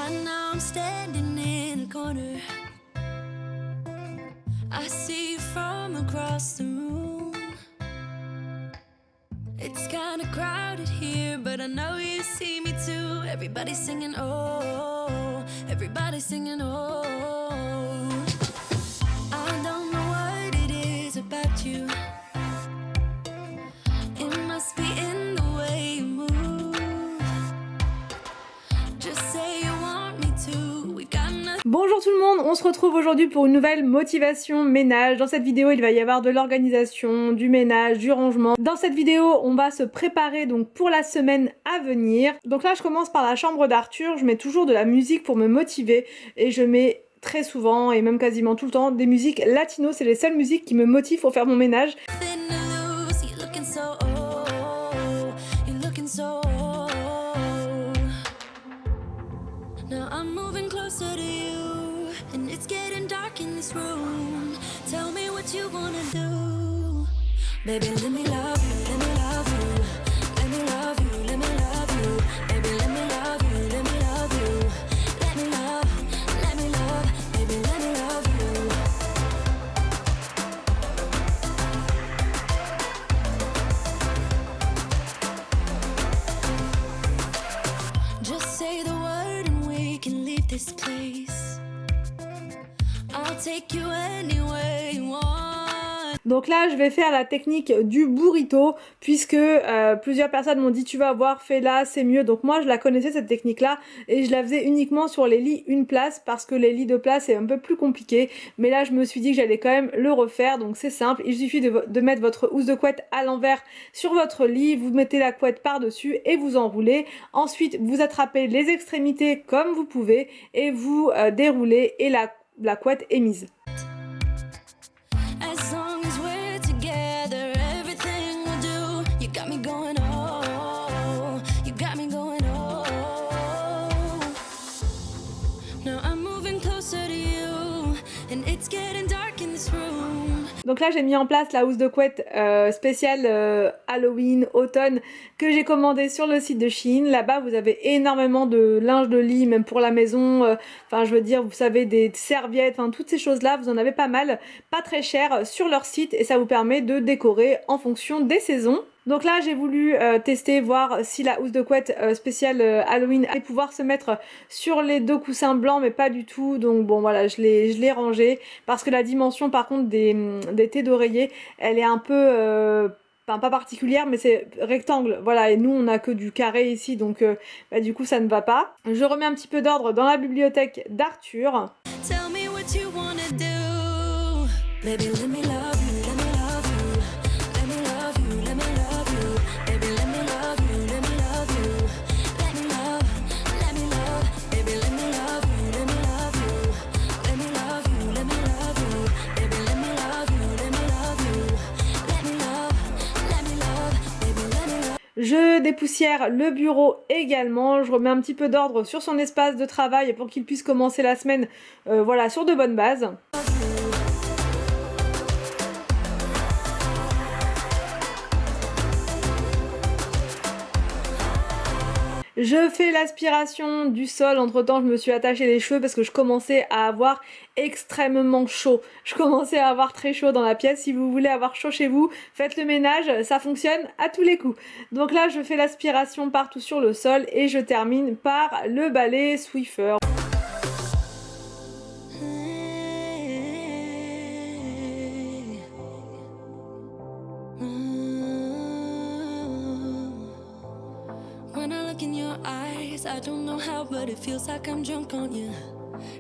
Right now I'm standing in a corner. I see you from across the room. It's kinda crowded here, but I know you see me too. Everybody's singing, oh, everybody's singing, oh. I don't know what it is about you. It must be in the way you move. Just say you want me to. We got nothing. Bonjour tout le monde, on se retrouve aujourd'hui pour une nouvelle motivation ménage. Dans cette vidéo, il va y avoir de l'organisation, du ménage, du rangement. Dans cette vidéo, on va se préparer donc pour la semaine à venir. Donc là, je commence par la chambre d'Arthur. Je mets toujours de la musique pour me motiver et je mets très souvent et même quasiment tout le temps des musiques latino. C'est les seules musiques qui me motivent pour faire mon ménage. You're looking so old. You're looking so old. Now I'm moving closer to you, and it's getting dark in this room. Tell me what you wanna do, baby. Let me love you, let me love you, let me love you, let me love you, baby. Let me love you, let me love you, let me love, baby. Let me love you. Just say the word and we can leave this place. I'll take you anywhere you want. Donc là, je vais faire la technique du burrito puisque plusieurs personnes m'ont dit tu vas voir, fais-la, c'est mieux. Donc moi, je la connaissais cette technique-là et je la faisais uniquement sur les lits une place parce que les lits de place c'est un peu plus compliqué. Mais là, je me suis dit que j'allais quand même le refaire. Donc c'est simple, il suffit de mettre votre housse de couette à l'envers sur votre lit, vous mettez la couette par-dessus et vous enroulez. Ensuite, vous attrapez les extrémités comme vous pouvez et vous déroulez et la couette est mise. As long as we're together, everything we'll do. You got me going, oh, you got me going, oh. Now I'm moving closer to you, and it's getting dark in this room. Donc là, j'ai mis en place la housse de couette spéciale Halloween, automne, que j'ai commandée sur le site de Shein. Là-bas, vous avez énormément de linge de lit, même pour la maison. Enfin, je veux dire, vous savez, des serviettes, enfin, toutes ces choses-là, vous en avez pas mal, pas très cher, sur leur site. Et ça vous permet de décorer en fonction des saisons. Donc là, j'ai voulu tester, voir si la housse de couette spéciale Halloween allait pouvoir se mettre sur les deux coussins blancs, mais pas du tout. Donc bon, voilà, je l'ai rangé parce que la dimension, par contre, des thés d'oreiller, elle est un peu... Enfin, pas particulière, mais c'est rectangle. Voilà, et nous, on a que du carré ici, donc du coup, ça ne va pas. Je remets un petit peu d'ordre dans la bibliothèque d'Arthur. Tell me what you wanna do, baby. Let me love you, let me love you, let me love you, let me love you, baby. Let me love you, let me love you, let me love, baby. Let me love you, let me love you, let me love you, let me love you, baby. Let me love you, let me love you, let me love, baby. Let me love. Je dépoussière le bureau également, je remets un petit peu d'ordre sur son espace de travail pour qu'il puisse commencer la semaine voilà, sur de bonnes bases. Je fais l'aspiration du sol, entre temps je me suis attaché les cheveux parce que je commençais à avoir extrêmement chaud. Je commençais à avoir très chaud dans la pièce. Si vous voulez avoir chaud chez vous, faites le ménage, ça fonctionne à tous les coups. Donc là je fais l'aspiration partout sur le sol et je termine par le balai Swiffer. When I look in your eyes, I don't know how, but it feels like I'm drunk on you.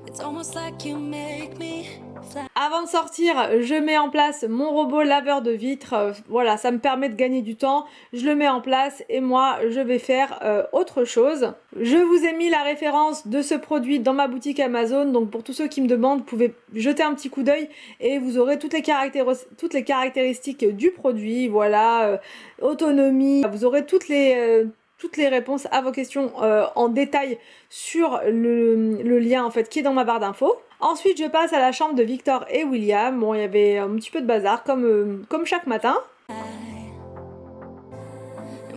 It's almost like you make me fly. Avant de sortir, je mets en place mon robot laveur de vitres. Voilà, ça me permet de gagner du temps. Je le mets en place et moi, je vais faire autre chose. Je vous ai mis la référence de ce produit dans ma boutique Amazon. Donc pour tous ceux qui me demandent, vous pouvez jeter un petit coup d'œil et vous aurez toutes les caractéristiques du produit. Voilà, autonomie. Vous aurez toutes les réponses à vos questions en détail sur le lien en fait qui est dans ma barre d'infos. Ensuite je passe à la chambre de Victor et William. Bon, il y avait un petit peu de bazar comme chaque matin. And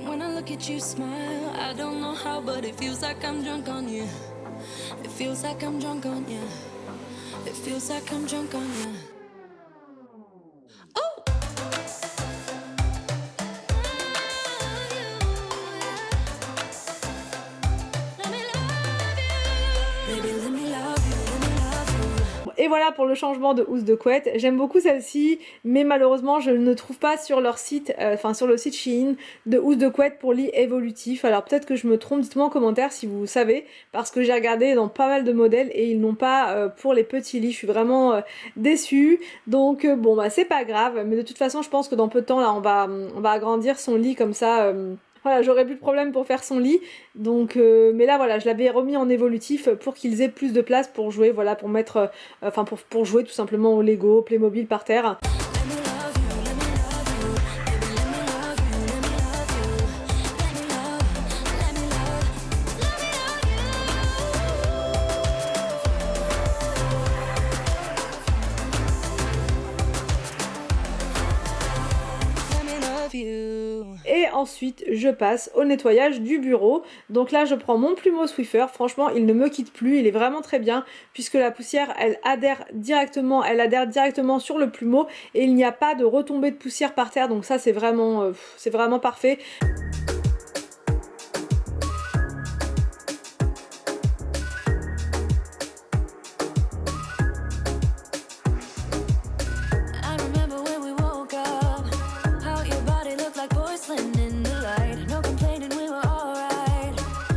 when I look at you smile, I don't know how, but it feels like I'm drunk on you. It feels like I'm drunk on you. It feels like I'm drunk on you. Oh! Let me love you. Baby, let me love you, let me love you. Et voilà pour le changement de housse de couette. J'aime beaucoup celle-ci, mais malheureusement je ne trouve pas sur leur site, enfin sur le site Shein, de housse de couette pour lit évolutif. Alors peut-être que je me trompe, dites-moi en commentaire si vous savez, parce que j'ai regardé dans pas mal de modèles et ils n'ont pas pour les petits lits. Je suis vraiment déçue. Donc bon bah c'est pas grave, mais de toute façon je pense que dans peu de temps là on va agrandir son lit comme ça. Voilà, j'aurais plus de problème pour faire son lit. Donc, mais là voilà, je l'avais remis en évolutif pour qu'ils aient plus de place pour jouer, voilà, pour mettre, enfin pour jouer tout simplement au Lego, au Playmobil par terre. Let me love you, let me love you. Baby, let me love you, let me love you. Let me love, let me love you. Let me love you. Et ensuite, je passe au nettoyage du bureau. Donc là, je prends mon plumeau Swiffer. Franchement, il ne me quitte plus. Il est vraiment très bien puisque la poussière, elle adhère directement sur le plumeau et il n'y a pas de retombée de poussière par terre. Donc ça, c'est vraiment parfait. I remember when we woke up, how your body looked like porcelain in the light. No complaining, we were alright.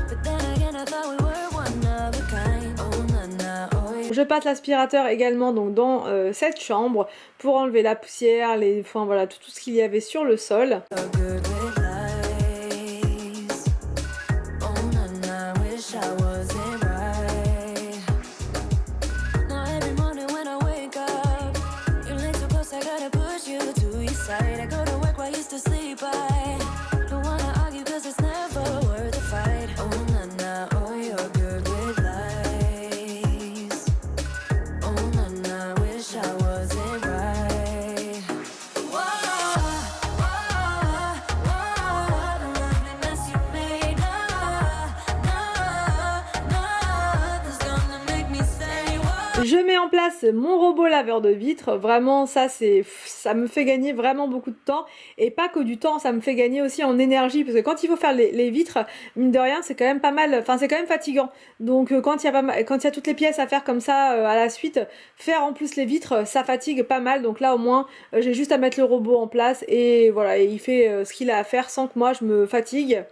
But then again, I thought we were one of a kind. Oh, na na, oh, yeah. Je passe l'aspirateur également donc dans cette chambre pour enlever la poussière, enfin voilà, tout ce qu'il y avait sur le sol. So good with lies. Oh, na na, wish I wasn't right. Now every morning when I wake up, you're late so close, I gotta push you to your side. I go to work while you still sleep, I don't wanna argue cause it's never worth a fight. Oh, na na, oh, you're good with lies. Oh, na na, wish I wasn't right. Whoa, whoa, whoa, the lovely mess you made. Nothing's gonna make me stay. Whoa. Je mets en place mon robot laveur de vitres, vraiment ça me fait gagner vraiment beaucoup de temps et pas que du temps, ça me fait gagner aussi en énergie parce que quand il faut faire les vitres, mine de rien c'est quand même pas mal, enfin c'est quand même fatigant. Donc quand il y a toutes les pièces à faire comme ça à la suite, faire en plus les vitres ça fatigue pas mal. Donc là au moins j'ai juste à mettre le robot en place et voilà, et il fait ce qu'il a à faire sans que moi je me fatigue.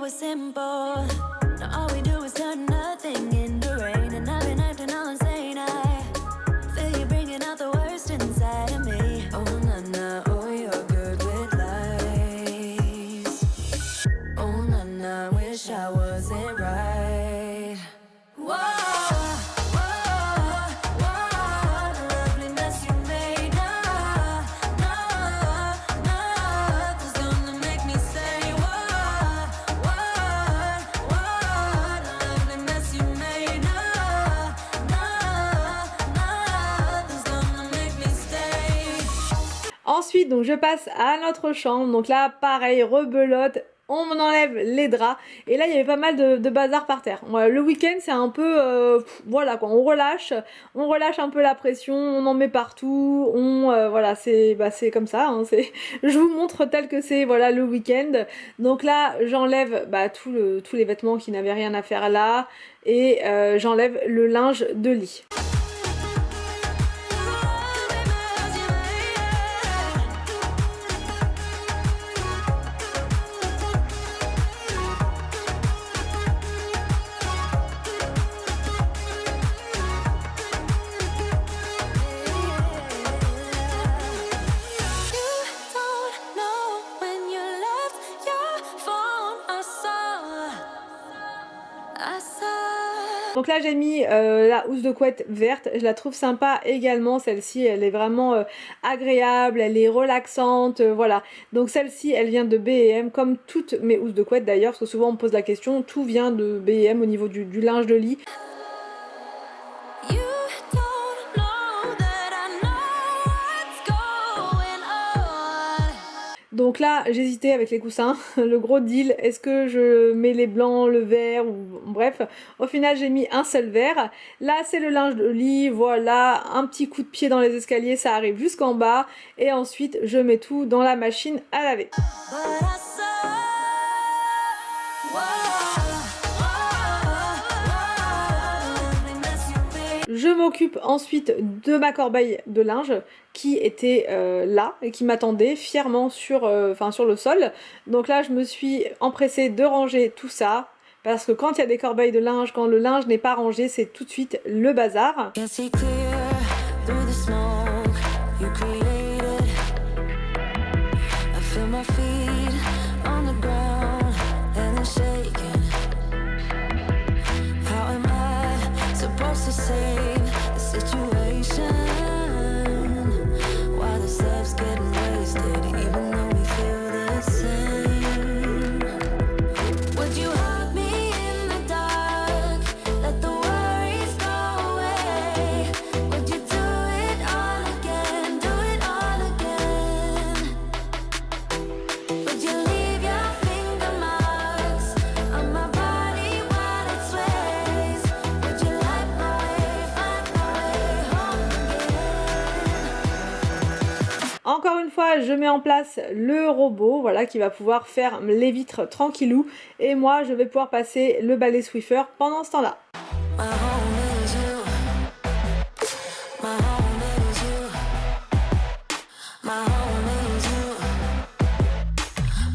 Simple. Now all we do is turn nothing into rain, and I've been acting all insane. I feel you bringing out the worst inside of me. Oh na na, oh you're good with lies. Oh na na, wish I wasn't right. Whoa, whoa, whoa, the lovely mess you made. Nothing's gonna make me stay. Ensuite, donc je passe à notre chambre. Donc là, pareil, rebelote. On enlève les draps. Et là, il y avait pas mal de bazar par terre. Voilà, le week-end, c'est un peu... voilà quoi, on relâche un peu la pression. On en met partout. Voilà, c'est comme ça. Hein, je vous montre tel que c'est, voilà, le week-end. Donc là, j'enlève tous les vêtements qui n'avaient rien à faire là. Et j'enlève le linge de lit. Donc là j'ai mis la housse de couette verte, je la trouve sympa également, celle-ci elle est vraiment agréable, elle est relaxante, voilà. Donc celle-ci elle vient de B&M comme toutes mes housses de couette d'ailleurs, parce que souvent on me pose la question, tout vient de B&M au niveau du linge de lit. You don't know that I Donc là, j'hésitais avec les coussins, le gros deal, est-ce que je mets les blancs, le vert, ou bref. Au final, j'ai mis un seul vert. Là, c'est le linge de lit, voilà, un petit coup de pied dans les escaliers, ça arrive jusqu'en bas. Et ensuite, je mets tout dans la machine à laver. But I saw, Je m'occupe ensuite de ma corbeille de linge qui était là et qui m'attendait fièrement sur le sol. Donc là, je me suis empressée de ranger tout ça parce que quand il y a des corbeilles de linge, quand le linge n'est pas rangé, c'est tout de suite le bazar. can see clear through the smoke you created. I feel my feet on the ground and they're shaking. How am I supposed to save the situation? While the stuff's getting wasted, even though we feel the same. Would you hug me in the dark? Let the worries go away. Would you do it all again? Do it all again? Would you leave your finger marks on my body while it sways? Would you light my way, find my way home again? Encore une fois, je mets en place le robot, voilà, qui va pouvoir faire les vitres tranquillou. Et moi, je vais pouvoir passer le balai Swiffer pendant ce temps-là. My home is you. My home is you. My home is you.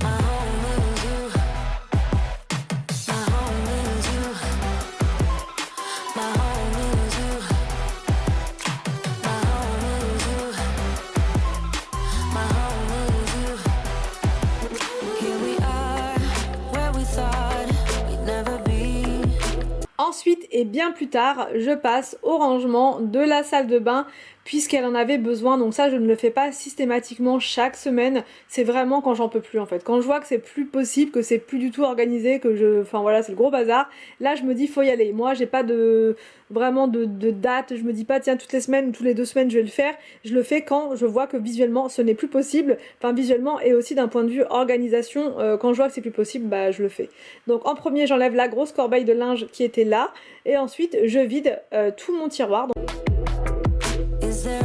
My home is you. My home is you. My home is you. My home is you. My home is you. Here we are, where we thought we'd never be. Ensuite et bien plus tard, je passe au rangement de la salle de bain puisqu'elle en avait besoin. Donc ça, je ne le fais pas systématiquement chaque semaine. C'est vraiment quand j'en peux plus en fait. Quand je vois que c'est plus possible, que c'est plus du tout organisé, enfin voilà, c'est le gros bazar. Là, je me dis faut y aller. Moi, j'ai pas vraiment de date. Je me dis pas tiens toutes les semaines ou toutes les 2 semaines je vais le faire. Je le fais quand je vois que visuellement ce n'est plus possible. Enfin visuellement et aussi d'un point de vue organisation, quand je vois que c'est plus possible, bah je le fais. Donc en premier, j'enlève la grosse corbeille de linge qui était là et ensuite je vide tout mon tiroir. Is there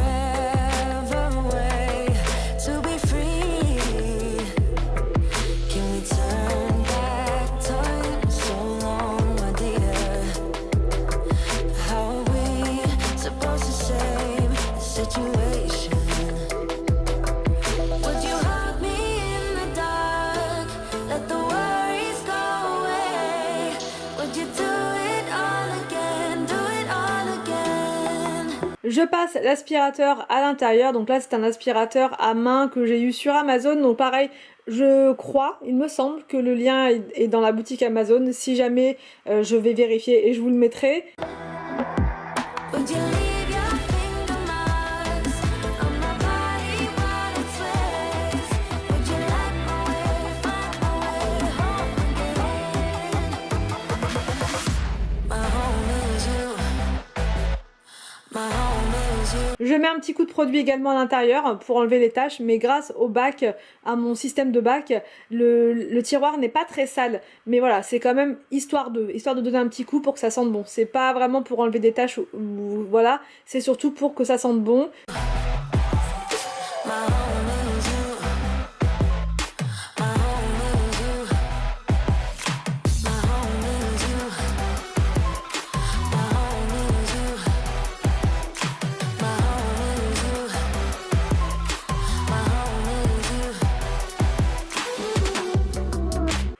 ever a way to be free? Can we turn back time so long, my dear? How are we supposed to save the situation? Would you hug me in the dark? Let the worries go away. Would you do it all again? Do it all again? Je passe l'aspirateur à l'intérieur, donc là c'est un aspirateur à main que j'ai eu sur Amazon, donc pareil, je crois, il me semble que le lien est dans la boutique Amazon, si jamais je vais vérifier et je vous le mettrai. Would you leave your finger marks on my body while it sways? Would you light my way, find my way home again? My home is you. My home is you. Je mets un petit coup de produit également à l'intérieur pour enlever les taches, mais grâce au bac, à mon système de bac, le tiroir n'est pas très sale. Mais voilà, c'est quand même histoire de donner un petit coup pour que ça sente bon. C'est pas vraiment pour enlever des taches, voilà, c'est surtout pour que ça sente bon. My home is you. My home is you. My home is you. My home is you. My home is you. My home is you.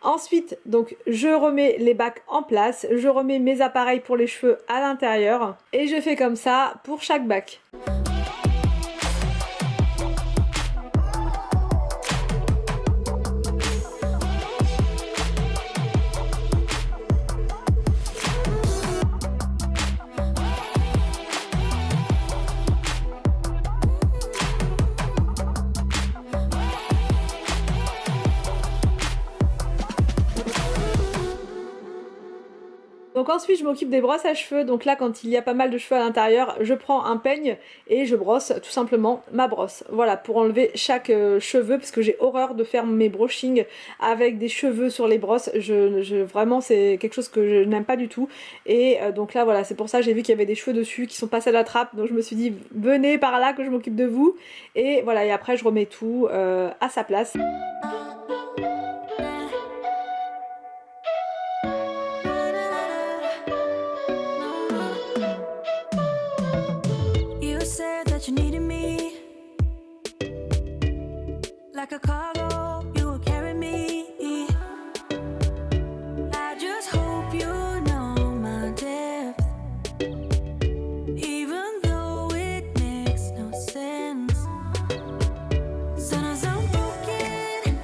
Ensuite, donc, je remets les bacs en place, je remets mes appareils pour les cheveux à l'intérieur et je fais comme ça pour chaque bac. Donc ensuite je m'occupe des brosses à cheveux, donc là quand il y a pas mal de cheveux à l'intérieur, je prends un peigne et je brosse tout simplement ma brosse. Voilà, pour enlever chaque cheveu, parce que j'ai horreur de faire mes brushing avec des cheveux sur les brosses, vraiment c'est quelque chose que je n'aime pas du tout. Et donc là voilà, c'est pour ça j'ai vu qu'il y avait des cheveux dessus qui sont passés à la trappe, donc je me suis dit venez par là que je m'occupe de vous. Et voilà, et après je remets tout à sa place. You said that you needed me like a cargo, you will carry me. I just hope you know my depth, even though it makes no sense. Sometimes I'm broken,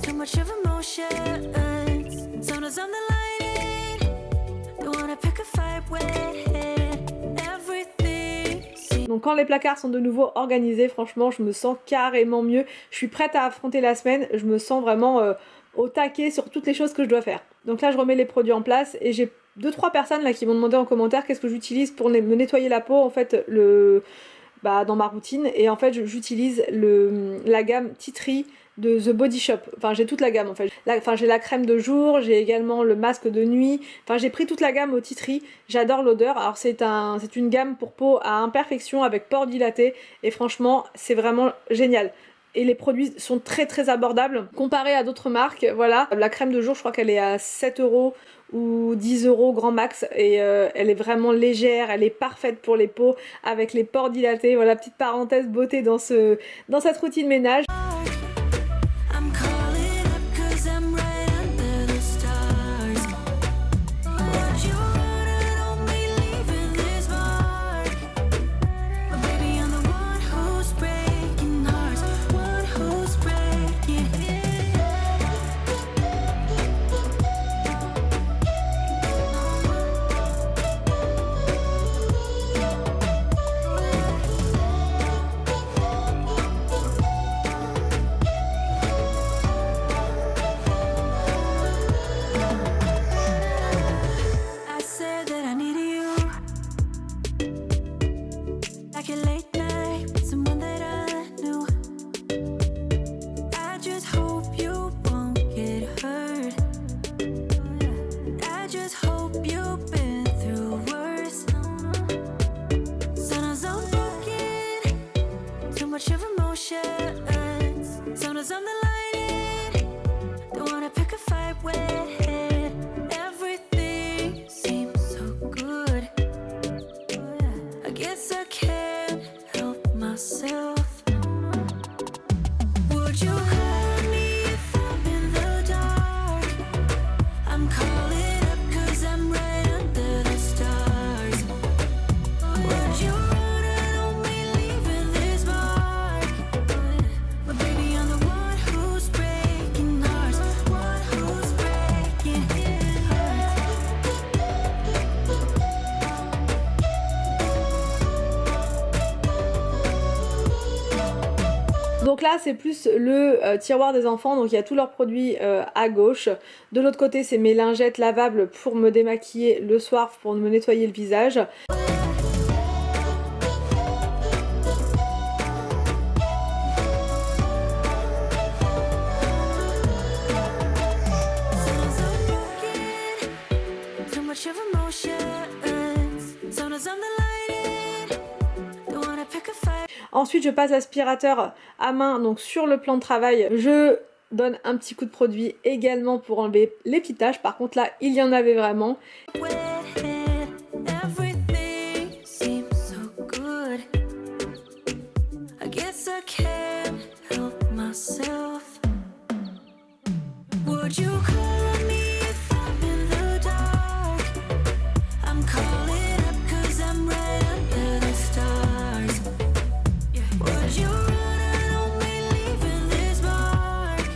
too much of emotions. Sometimes I'm the lightning, don't wanna pick a fight with everything. Donc quand les placards sont de nouveau organisés, franchement je me sens carrément mieux. Je suis prête à affronter la semaine, je me sens vraiment au taquet sur toutes les choses que je dois faire. Donc là je remets les produits en place et j'ai 2-3 personnes là qui m'ont demandé en commentaire qu'est-ce que j'utilise pour me nettoyer la peau en fait dans ma routine. Et en fait j'utilise la gamme Tea Tree de The Body Shop. Enfin j'ai toute la gamme en fait. J'ai la crème de jour, j'ai également le masque de nuit. Enfin j'ai pris toute la gamme au Tea Tree. J'adore l'odeur. Alors c'est une gamme pour peau à imperfection avec pores dilatés et franchement c'est vraiment génial. Et les produits sont très très abordables comparé à d'autres marques. Voilà, la crème de jour je crois qu'elle est à 7 € ou 10 € grand max et elle est vraiment légère, elle est parfaite pour les peaux avec les pores dilatés. Voilà, petite parenthèse beauté dans cette routine ménage. I'm calling up 'cause I'm right under the stars. Would you wouldn't only leaving this mark? But baby, I'm the one who's breaking hearts, one who's breaking I said that I needed you, like a late night with someone that I knew. I just hope you won't get hurt. I just hope you've been through worse. Sometimes I'm broken, too much of emotions. Sometimes I'm the lightning, don't wanna pick a fight with. Everything seems so good. I guess I can't help myself. Would you call me if I'm in the dark? I'm calling up 'cause I'm right under the stars. Would you wouldn't only leaving this mark? But baby, I'm the one who's breaking hearts, one who's breaking hearts. Donc là c'est plus le tiroir des enfants, donc il y a tous leurs produits à gauche. De l'autre côté c'est mes lingettes lavables pour me démaquiller le soir, pour me nettoyer le visage. Sometimes I'm broken, too much of emotions. Sometimes I'm the lightning, don't wanna pick a fight. Ensuite je passe l'aspirateur à main, donc sur le plan de travail je donne un petit coup de produit également pour enlever les petites taches. Par contre là il y en avait vraiment. Everything seems so good. I guess I can't help myself. Would you call me if I'm in the dark? I'm calling up 'cause I'm right under the stars. Would you wouldn't only leaving this mark?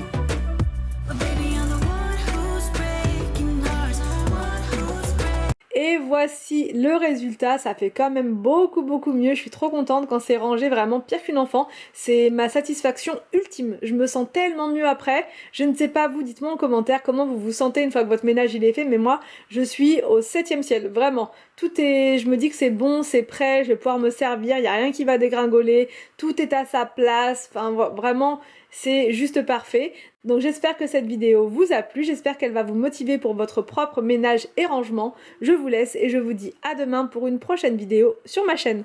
But baby, I'm the one who's breaking hearts, one who's breaking. Et voici le résultat, ça fait quand même beaucoup mieux, je suis trop contente quand c'est rangé, vraiment pire qu'une enfant, c'est ma satisfaction ultime, je me sens tellement mieux après, je ne sais pas vous, dites-moi en commentaire comment vous vous sentez une fois que votre ménage il est fait, mais moi je suis au 7e ciel, vraiment, tout est, je me dis que c'est bon, c'est prêt, je vais pouvoir me servir, il n'y a rien qui va dégringoler, tout est à sa place, enfin vraiment c'est juste parfait. Donc j'espère que cette vidéo vous a plu, j'espère qu'elle va vous motiver pour votre propre ménage et rangement. Je vous laisse et je vous dis à demain pour une prochaine vidéo sur ma chaîne.